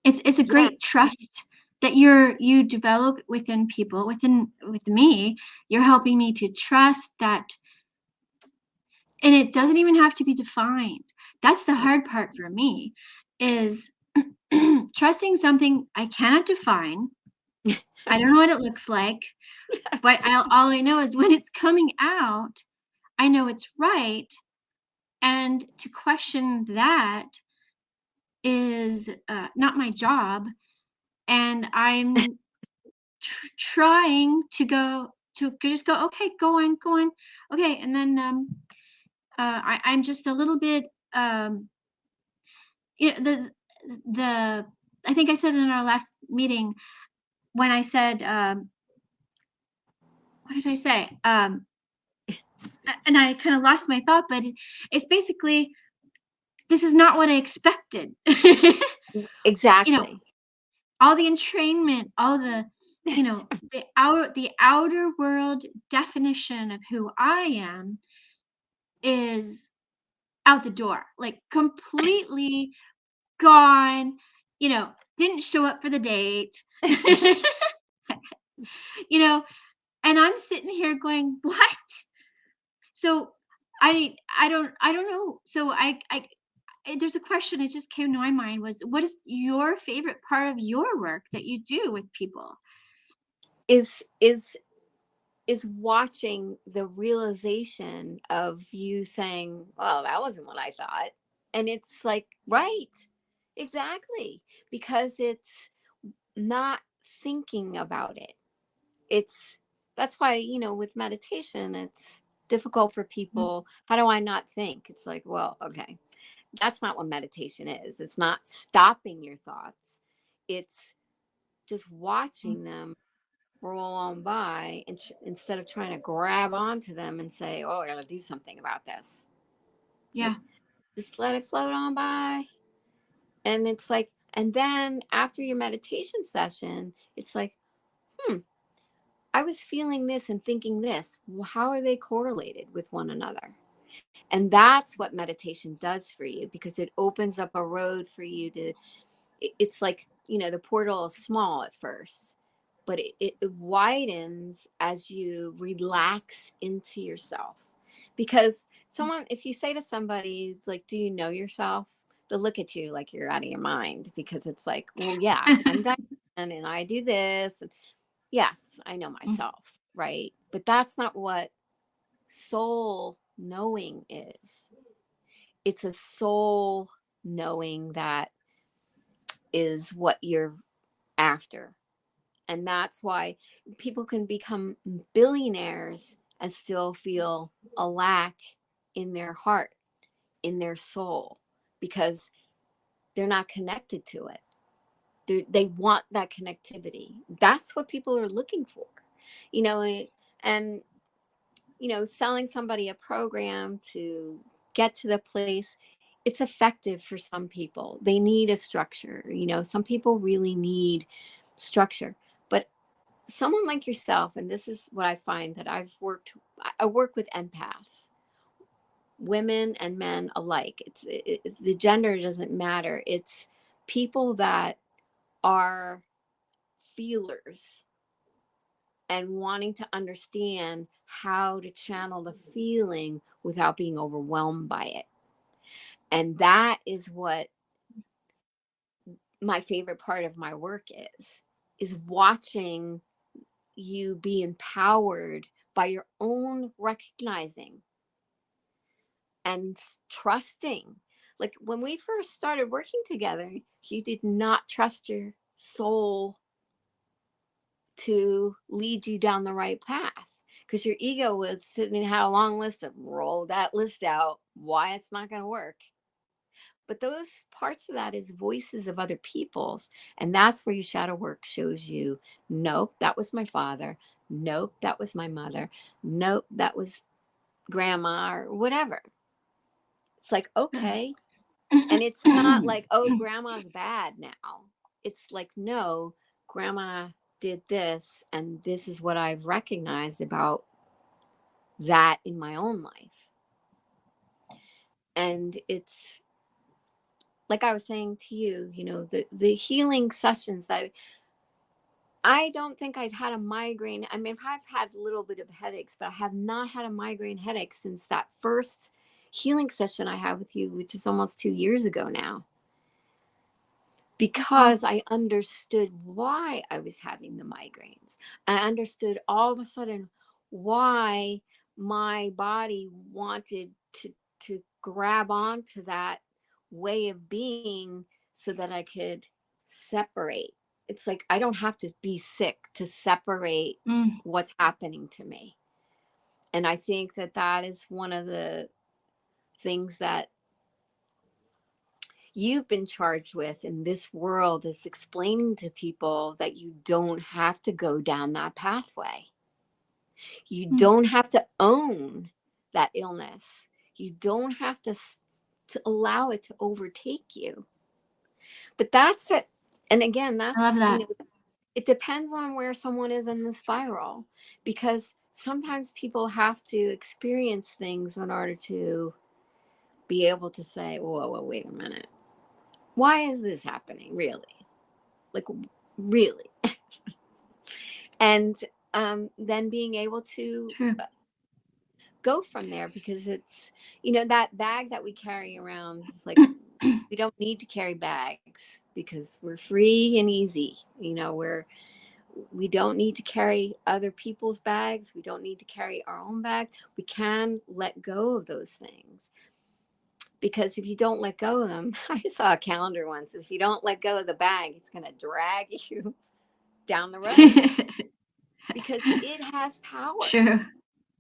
It's a yeah, great trust that you develop within people, with me. You're helping me to trust that, and it doesn't even have to be defined. That's the hard part for me, is trusting something I cannot define. I don't know what it looks like, but all I know is when it's coming out, I know it's right. And to question that is not my job. And I'm trying to just go, okay, go on. Okay. And then I'm just a little bit, you know, the, I think I said in our last meeting, when I said, what did I say? And I kind of lost my thought, but it's basically, this is not what I expected. You know, exactly. all the entrainment, all the, the outer world definition of who I am is out the door, like completely gone, didn't show up for the date. you know, and I'm sitting here going, "What?" So I don't know. So there's a question that just came to my mind, was, what is your favorite part of your work that you do with people? is watching the realization of you saying, well, that wasn't what I thought. And it's like, right, exactly, because it's not thinking about it. It's That's why, with meditation, it's difficult for people. How do I not think? It's like, well, okay, that's not what meditation is. It's not stopping your thoughts. It's just watching them roll on by, and instead of trying to grab onto them and say, oh, I gotta do something about this. It's like, Yeah. just let it float on by. And it's like, and then after your meditation session, it's like, I was feeling this and thinking this. How are they correlated with one another? And that's what meditation does for you, because it opens up a road for you to, it's like, the portal is small at first, but it widens as you relax into yourself. Because if you say to somebody, it's like, do you know yourself? They'll look at you like you're out of your mind, because it's like, well, yeah, I'm Diane and I do this. And yes, I know myself, right? But that's not what soul knowing is. It's a soul knowing that is what you're after. And that's why people can become billionaires and still feel a lack in their heart, in their soul, because they're not connected to it. They want that connectivity. That's what people are looking for, and selling somebody a program to get to the place, it's effective for some people. They need a structure. Some people really need structure. But someone like yourself, and this is what I find, that I work with empaths, women and men alike. It's the gender doesn't matter. It's people that are feelers and wanting to understand how to channel the feeling without being overwhelmed by it. And that is what my favorite part of my work is watching you be empowered by your own recognizing and trusting. Like when we first started working together, you did not trust your soul to lead you down the right path, because your ego was sitting and had a long list of roll that list out, why it's not going to work. But those parts of that is voices of other people's. And that's where your shadow work shows you, nope, that was my father. Nope, that was my mother. Nope, that was grandma or whatever. It's like, okay. And it's not like, oh, grandma's bad now. It's like, no, grandma did this. And this is what I've recognized about that in my own life. And it's like I was saying to you, you know, the healing sessions that I don't think I've had a migraine. I mean, I've had a little bit of headaches, but I have not had a migraine headache since that first healing session I had with you, which is almost 2 years ago now, because I understood why I was having the migraines. I understood all of a sudden why my body wanted to grab onto that way of being so that I could separate. It's like I don't have to be sick to separate what's happening to me. And I think that that is one of the things that you've been charged with in this world, is explaining to people that you don't have to go down that pathway. You don't have to own that illness. You don't have to allow it to overtake you. But that's it. And again, I love that's, that. you know, it depends on where someone is in the spiral, because sometimes people have to experience things in order to be able to say, whoa, wait a minute. Why is this happening? Really? Like, really? And then being able to go from there, because it's, you know, that bag that we carry around, it's like, we don't need to carry bags because we're free and easy. You know, we don't need to carry other people's bags. We don't need to carry our own bags. We can let go of those things, because if you don't let go of them, I saw a calendar once, if you don't let go of the bag, it's going to drag you down the road because it has power. True.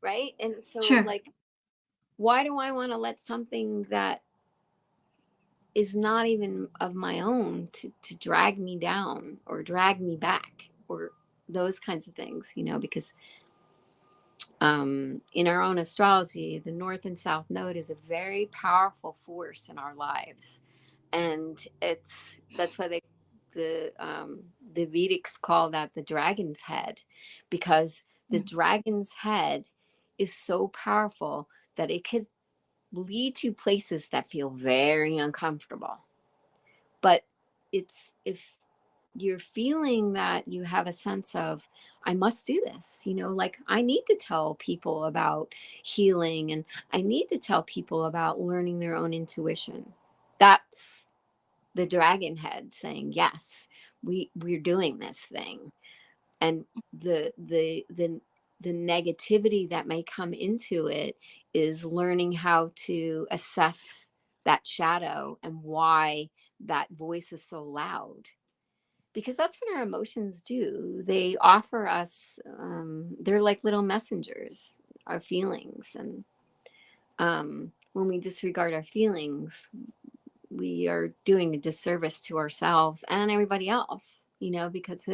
Right. And so Sure. like, why do I want to let something that is not even of my own to drag me down or drag me back or those kinds of things, you know, because in our own astrology, the North and South Node is a very powerful force in our lives. And that's why the Vedics call that the dragon's head, because the dragon's head is so powerful that it could lead to places that feel very uncomfortable. But it's, if you're feeling that you have a sense of, I must do this, you know, like I need to tell people about healing, and I need to tell people about learning their own intuition. That's the dragon head saying, yes, we're doing this thing. And the negativity that may come into it is learning how to assess that shadow and why that voice is so loud, because that's what our emotions do. They offer us, they're like little messengers, our feelings. And when we disregard our feelings, we are doing a disservice to ourselves and everybody else, you know, because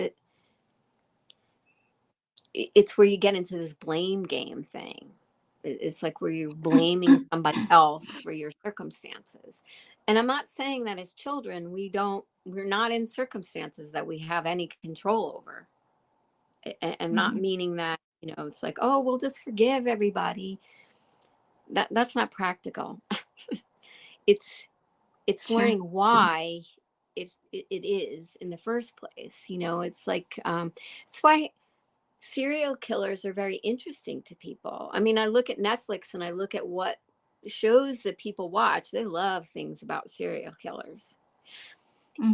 it's where you get into this blame game thing. It's like where you're blaming somebody else for your circumstances. And I'm not saying that as children, we're not in circumstances that we have any control over. And not meaning that, you know, it's like, oh, we'll just forgive everybody. That's not practical. It's Sure. learning why it is in the first place. You know, it's like, it's why serial killers are very interesting to people. I mean, I look at Netflix and I look at what shows that people watch. They love things about serial killers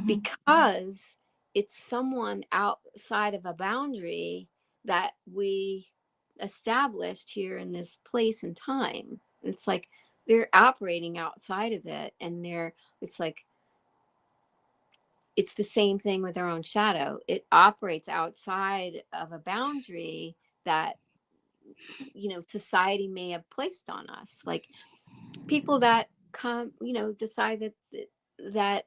because it's someone outside of a boundary that we established here in this place and time. It's like they're operating outside of it, and it's like, it's the same thing with our own shadow. It operates outside of a boundary that society may have placed on us, like people that come, decide that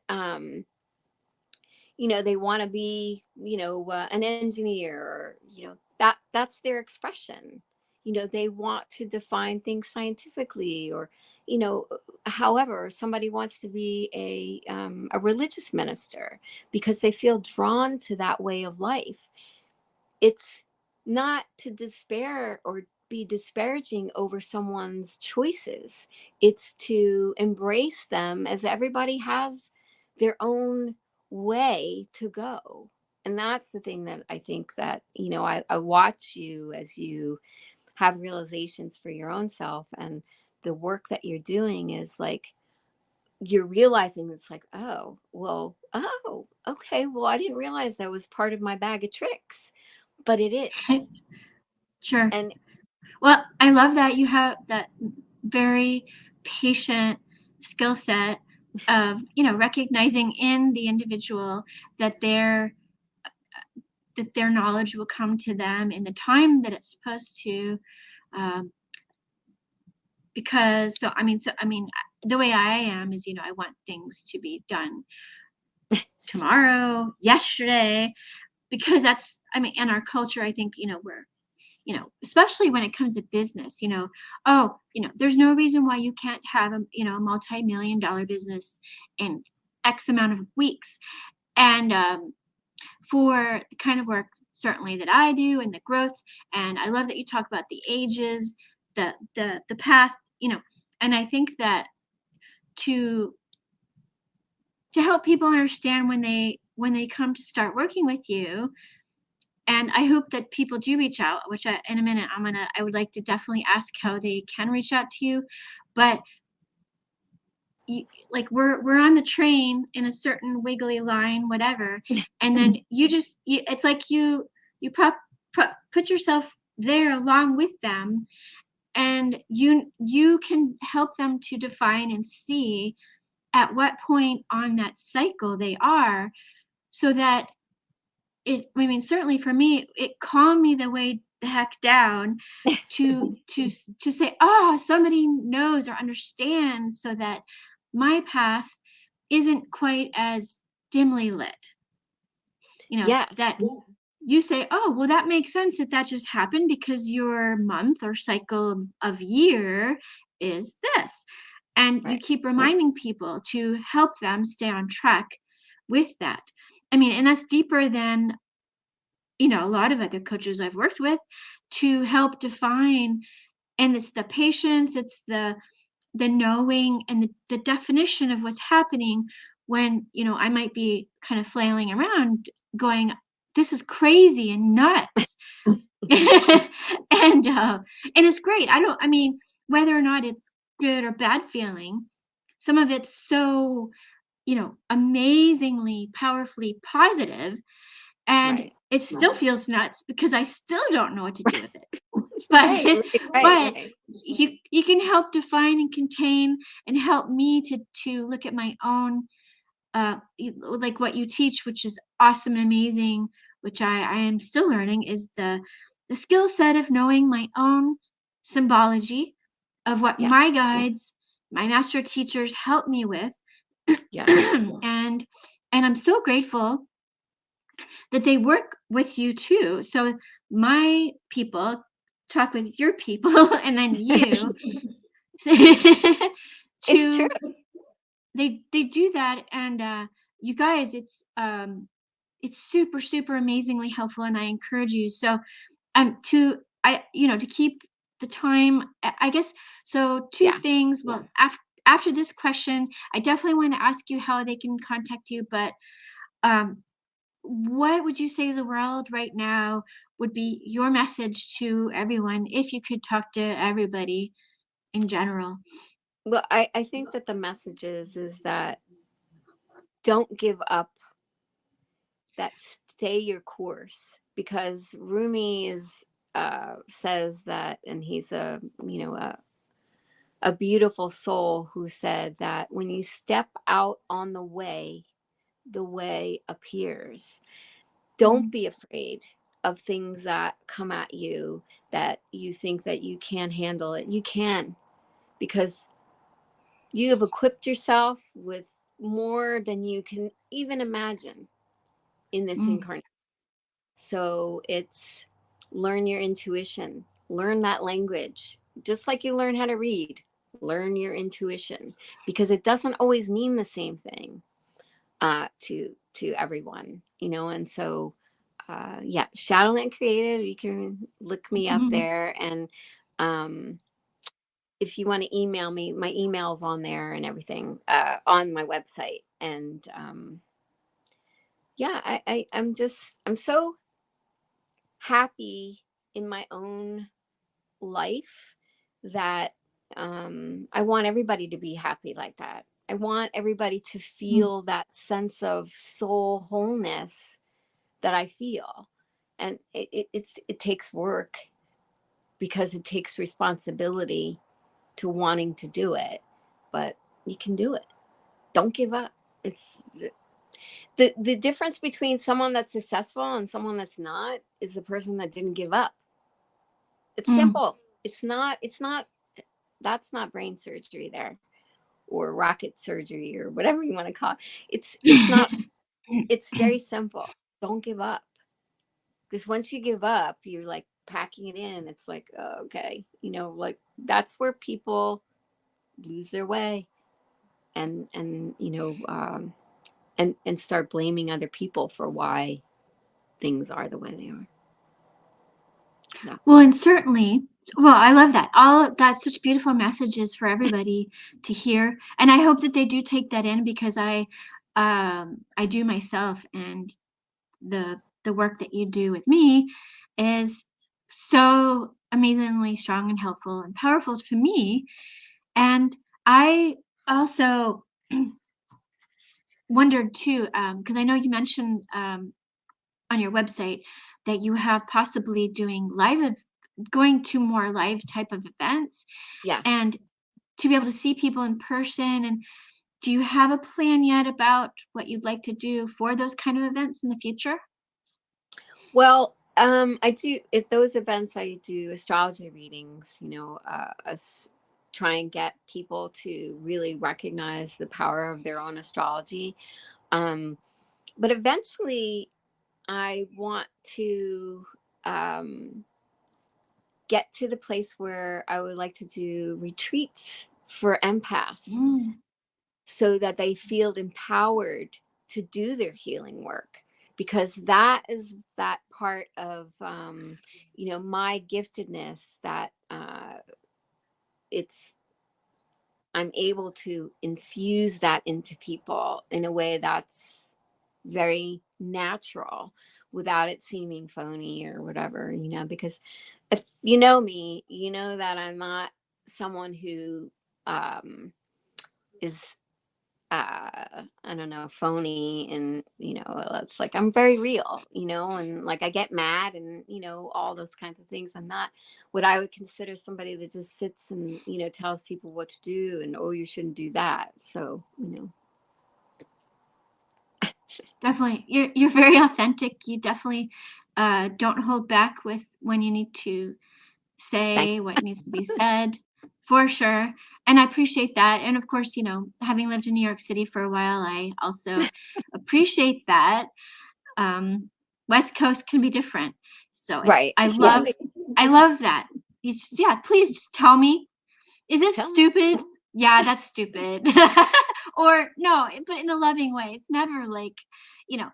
they want to be, an engineer, or, that's their expression. They want to define things scientifically, or, however, somebody wants to be a religious minister because they feel drawn to that way of life. It's not to despair or be disparaging over someone's choices. It's to embrace them, as everybody has their own way to go. And that's the thing that I think that, I watch you as you have realizations for your own self, and the work that you're doing is like, you're realizing it's like, oh, well, oh, okay, well, I didn't realize that was part of my bag of tricks, but it is. Sure. And Well, I love that you have that very patient skill set of, recognizing in the individual that their knowledge will come to them in the time that it's supposed to. Um, because the way I am is, I want things to be done tomorrow, yesterday, because that's, in our culture, I think, we're, especially when it comes to business, oh, there's no reason why you can't have a multi-million-dollar business in X amount of weeks. And for the kind of work certainly that I do, and the growth, and I love that you talk about the ages, the path, and I think that to help people understand when they come to start working with you. And I hope that people do reach out, which in a minute I would like to definitely ask how they can reach out to you. But like we're on the train in a certain wiggly line, whatever, and then it's like you put yourself there along with them, and you can help them to define and see at what point on that cycle they are, so that certainly for me, it calmed me the way the heck down to say, oh, somebody knows or understands, so that my path isn't quite as dimly lit. yes, That you say, oh, well, that makes sense that just happened because your month or cycle of year is this. And you right, keep reminding people to help them stay on track with that. And that's deeper than, a lot of other coaches I've worked with, to help define. And it's the patience, it's the knowing, and the definition of what's happening when, I might be kind of flailing around going, this is crazy and nuts. and it's great. Whether or not it's good or bad feeling, some of it's so, amazingly powerfully positive, and right, it still feels nuts because I still don't know what to do with it. right, But right, right, but right. you can help define and contain, and help me to look at my own, like what you teach, which is awesome and amazing, which I am still learning, is the skill set of knowing my own symbology of what Yeah, my guides, my master teachers help me with. yeah, and I'm so grateful that they work with you too. So my people talk with your people and then you it's true. to they do that. And you guys, it's super super amazingly helpful, and I encourage you. So to keep the time, I guess. So two Yeah, things. Well, after this question, I definitely want to ask you how they can contact you, but um what would you say the world right now would be your message to everyone, if you could talk to everybody in general? well, I think that the message is that don't give up, that stay your course, because Rumi says that, and he's a beautiful soul who said that when you step out on the way appears. Don't Mm, be afraid of things that come at you that you think that you can't handle it. You can, because you have equipped yourself with more than you can even imagine in this Mm. incarnation. So it's learn your intuition, learn that language, just like you learn how to read, learn your intuition, because it doesn't always mean the same thing to everyone, you know. And so yeah, Shadowland Creative, you can look me up Mhm. there. And if you want to email me, my email's on there and everything, on my website. And yeah, I'm so happy in my own life that I want everybody to be happy like that. I want everybody to Mm. feel that sense of soul wholeness that I feel. And it takes work, because it takes responsibility to wanting to do it, but you can do it. Don't give up. It's the difference between someone that's successful and someone that's not is the person that didn't give up. It's Mm. simple. It's not that's not brain surgery there, or rocket surgery, or whatever you want to call it. It's not. It's very simple. Don't give up. Because once you give up, you're like packing it in. It's like, oh, okay, you know, like that's where people lose their way, and you know, and start blaming other people for why things are the way they are. Yeah. Well, and certainly, well, I love that. All that's such beautiful messages for everybody to hear, and I hope that they do take that in, because I do myself, and the work that you do with me is so amazingly strong and helpful and powerful for me. And I also wondered too, because I know you mentioned on your website that you have possibly doing going to more live type of events, Yes. and to be able to see people in person. And do you have a plan yet about what you'd like to do for those kind of events in the future? Well, I do at those events. I do astrology readings. You know, try and get people to really recognize the power of their own astrology. Um, but eventually, I want to um, get to the place where I would like to do retreats for empaths, Mm. so that they feel empowered to do their healing work, because that is that part of you know, my giftedness, that it's I'm able to infuse that into people in a way that's very natural, without it seeming phony or whatever, you know. Because if you know me, you know that I'm not someone who is I don't know, phony. And you know, it's like I'm very real, you know. And like I get mad, and you know, all those kinds of things. I'm not what I would consider somebody that just sits and, you know, tells people what to do, and oh, you shouldn't do that. So, you know. Definitely. You're very authentic. You definitely don't hold back with when you need to Thank say what needs to be said, for sure. And I appreciate that. And of course, having lived in New York City for a while, I also appreciate that. Um, West Coast can be different. So it's Right. I Yeah. love that. Yeah, please just tell me, is this Tell me. stupid? Yeah, that's stupid. Or no, but in a loving way. It's never like, you know,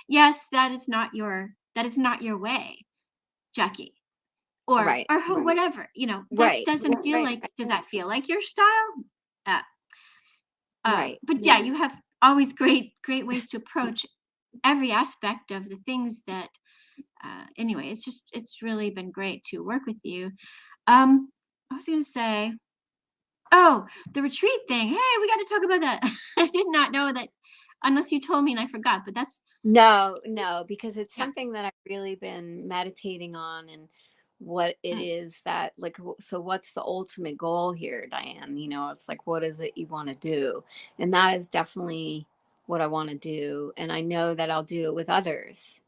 yes, that is not your way, Jackie. Or Right. whatever, that Right. doesn't feel like, does that feel like your style? Uh, Right. but yeah, you have always great ways to approach every aspect of the things that anyway, it's really been great to work with you. I was gonna say, oh, the retreat thing. Hey, we got to talk about that. I did not know that, unless you told me and I forgot, but that's, No, no, because it's yeah. something that I've really been meditating on, and what it Mm. is that, like, so what's the ultimate goal here, Diane? You know, it's like, what is it you want to do? And that is definitely what I want to do. And I know that I'll do it with others.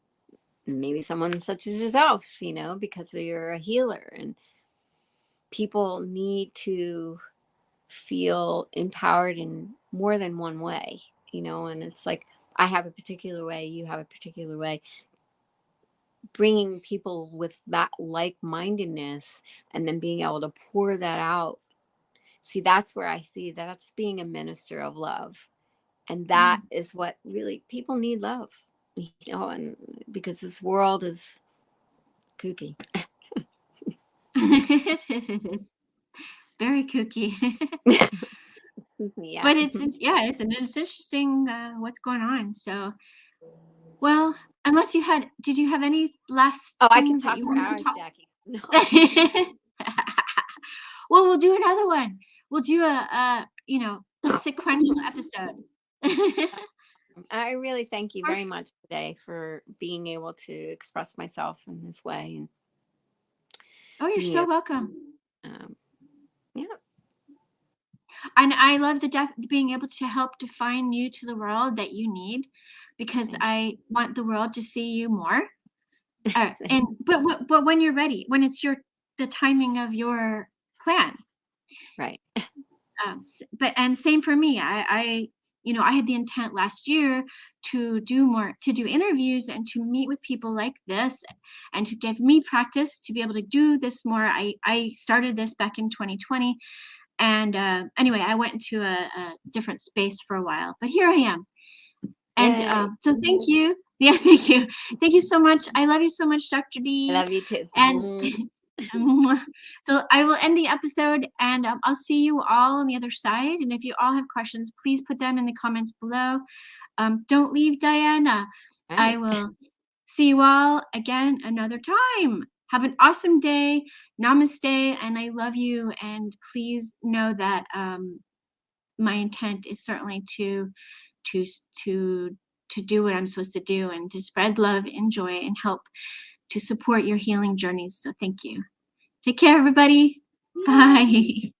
maybe someone such as yourself, you know, because you're a healer, and people need to feel empowered in more than one way, you know. And it's like, I have a particular way, you have a particular way. Bringing people with that like-mindedness and then being able to pour that out. See, that's where I see that's being a minister of love. And that is what really people need, love, you know, and because this world is kooky. It is very kooky. Yeah. But it's interesting what's going on. So, well, unless did you have any last Oh, I could things that talk you for wanted to hours, talk? Jackie. No. Well, we'll do another one. We'll do a sequential episode. I really thank you For very much today for being able to express myself in this way, and Oh, you're being so able, welcome. yeah. And I love being able to help define you to the world that you need, because I want the world to see you more. But when you're ready, when it's the timing of your plan. Right. But same for me. I had the intent last year to do interviews and to meet with people like this, and to give me practice to be able to do this more. I started this back in 2020, and anyway, I went into a different space for a while, but here I am. And Yay. so thank you. Yeah, thank you. Thank you so much. I love you so much, Dr. I D. love you too. And so I will end the episode, and I'll see you all on the other side. And if you all have questions, please put them in the comments below. Don't leave, Diana. All I right. will see you all again another time. Have an awesome day. Namaste, and I love you. And please know that my intent is certainly to to to do what I'm supposed to do, and to spread love and joy and help to support your healing journeys. So thank you. Take care, everybody. Bye.